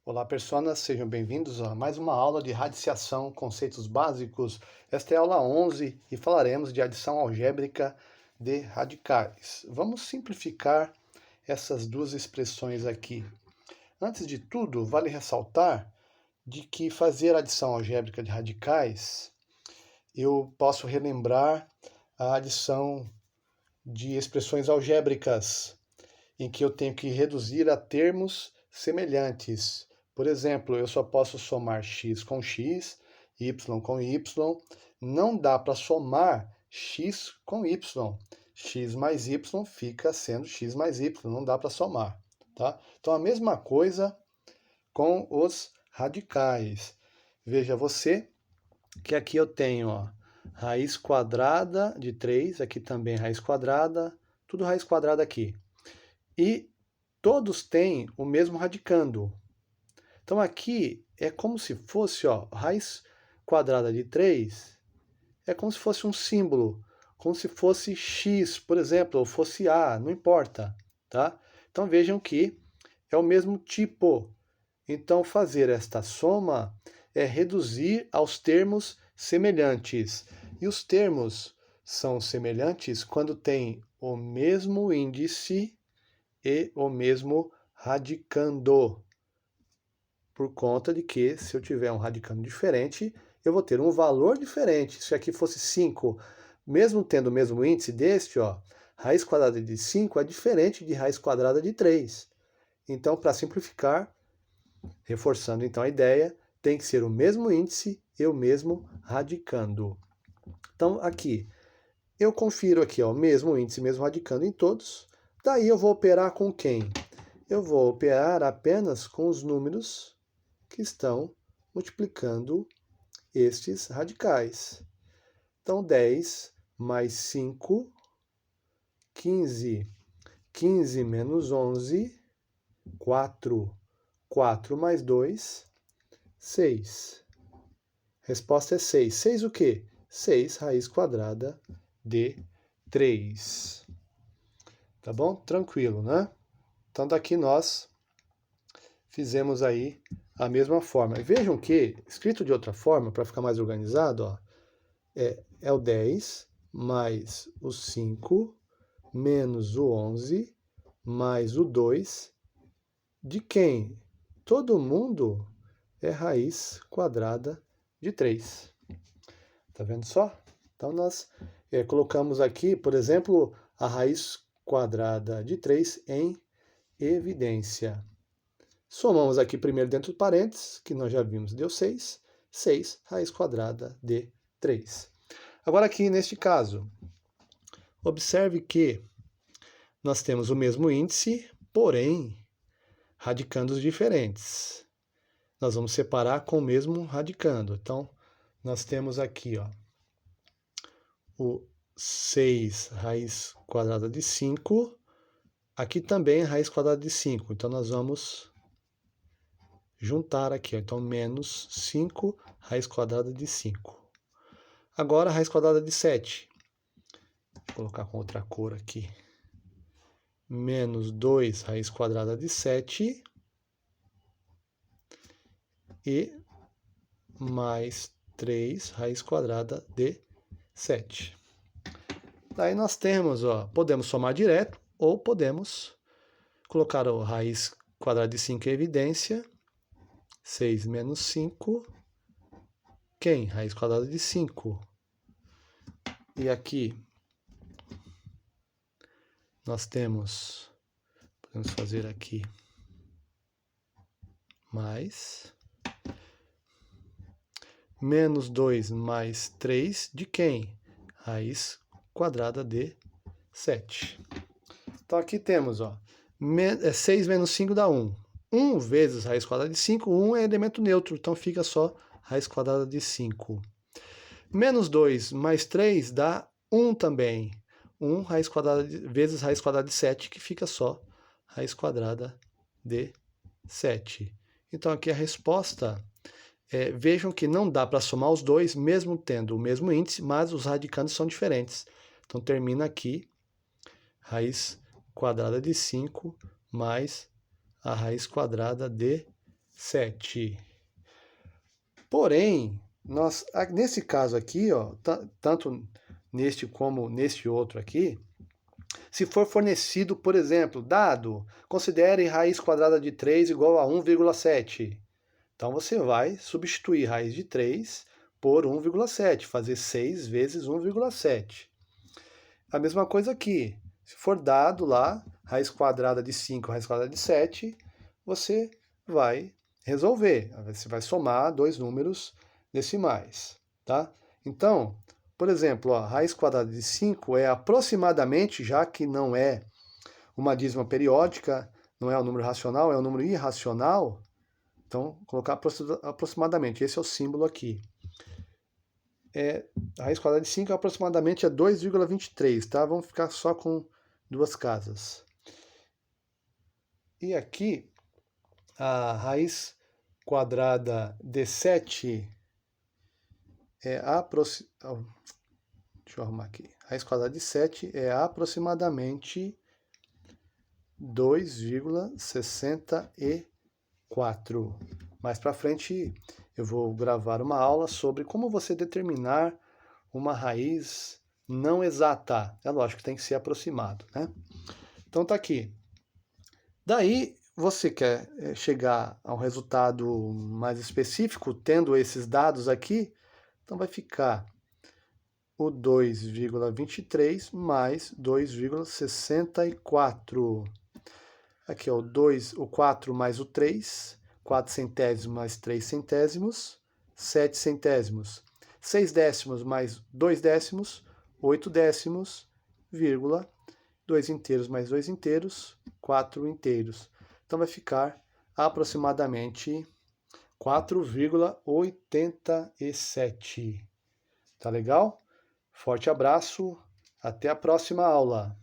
Olá, personas, sejam bem-vindos a mais uma aula de radiciação, conceitos básicos. Esta é a aula 11 e falaremos de adição algébrica de radicais. Vamos simplificar essas duas expressões aqui. Antes de tudo, vale ressaltar de que fazer adição algébrica de radicais, eu posso relembrar a adição de expressões algébricas, em que eu tenho que reduzir a termos semelhantes. Por exemplo, eu só posso somar x com x, y com y. Não dá para somar x com y. X mais y fica sendo x mais y, não dá para somar. Tá? Então, a mesma coisa com os radicais. Veja você que aqui eu tenho raiz quadrada de 3, aqui também raiz quadrada, tudo raiz quadrada aqui. E todos têm o mesmo radicando. Então aqui é como se fosse, raiz quadrada de 3, é como se fosse um símbolo, como se fosse x, por exemplo, ou fosse a, não importa, tá? Então vejam que é o mesmo tipo. Então fazer esta soma é reduzir aos termos semelhantes. E os termos são semelhantes quando têm o mesmo índice e o mesmo radicando. Por conta de que, se eu tiver um radicando diferente, eu vou ter um valor diferente. Se aqui fosse 5, mesmo tendo o mesmo índice deste, raiz quadrada de 5 é diferente de raiz quadrada de 3. Então, para simplificar, reforçando então a ideia, tem que ser o mesmo índice e o mesmo radicando. Então, aqui, eu confiro aqui, o mesmo índice, mesmo radicando em todos. Daí eu vou operar com quem? Eu vou operar apenas com os números que estão multiplicando estes radicais. Então, 10 mais 5, 15. 15 menos 11, 4. 4 mais 2, 6. Resposta é 6. 6 o quê? 6 raiz quadrada de 3. Tá bom? Tranquilo, né? Então, daqui nós fizemos aí a mesma forma. Vejam que, escrito de outra forma, para ficar mais organizado, é o 10 mais o 5 menos o 11 mais o 2 de quem? Todo mundo é raiz quadrada de 3. Tá vendo só? Então, nós colocamos aqui, por exemplo, a raiz quadrada de 3 em evidência. Somamos aqui primeiro dentro do parênteses, que nós já vimos, deu 6. 6 raiz quadrada de 3. Agora aqui neste caso, observe que nós temos o mesmo índice, porém, radicandos diferentes. Nós vamos separar com o mesmo radicando. Então, nós temos aqui o 6 raiz quadrada de 5. Aqui também raiz quadrada de 5. Então, nós vamos juntar aqui. Então, menos 5 raiz quadrada de 5. Agora, raiz quadrada de 7. Vou colocar com outra cor aqui. Menos 2 raiz quadrada de 7. E mais 3 raiz quadrada de 7. Daí nós temos, podemos somar direto ou podemos colocar a raiz quadrada de 5 em evidência. 6 menos 5. Quem? Raiz quadrada de 5. E aqui nós temos, podemos fazer aqui mais menos 2 mais 3 de quem? Raiz quadrada de 7. Então aqui temos, 6 menos 5 dá 1. 1 vezes raiz quadrada de 5, 1 é elemento neutro, então fica só raiz quadrada de 5. Menos 2 mais 3 dá 1 também. 1 raiz quadrada vezes raiz quadrada de 7, que fica só raiz quadrada de 7. Então aqui a resposta, vejam que não dá para somar os dois, mesmo tendo o mesmo índice, mas os radicandos são diferentes. Então termina aqui raiz quadrada de 5 mais a raiz quadrada de 7. Porém, nesse caso aqui, ó, tanto neste como neste outro aqui, se for fornecido, por exemplo, dado, considere raiz quadrada de 3 igual a 1,7. Então você vai substituir raiz de 3 por 1,7, fazer 6 vezes 1,7. A mesma coisa aqui. Se for dado lá, raiz quadrada de 5, raiz quadrada de 7, você vai resolver. Você vai somar dois números decimais, tá? Então, por exemplo, ó, raiz quadrada de 5 é aproximadamente, já que não é uma dízima periódica, não é um número racional, é um número irracional, então colocar aproximadamente, esse é o símbolo aqui. A raiz quadrada de 5 aproximadamente é 2,23, tá? Vamos ficar só com duas casas. E aqui, a raiz quadrada de 7 é deixa eu arrumar aqui. A raiz quadrada de 7 é aproximadamente 2,64. Mais para frente eu vou gravar uma aula sobre como você determinar uma raiz não exata. É lógico que tem que ser aproximado, né? Então tá aqui. Daí você quer chegar a um resultado mais específico, tendo esses dados aqui, então vai ficar o 2,23 mais 2,64. Aqui, ó, o 4 mais o 3, 4 centésimos mais 3 centésimos, 7 centésimos. 6 décimos mais 2 décimos, 8 décimos, vírgula, 2 inteiros mais 2 inteiros, 4 inteiros. Então vai ficar aproximadamente 4,87. Tá legal? Forte abraço, até a próxima aula.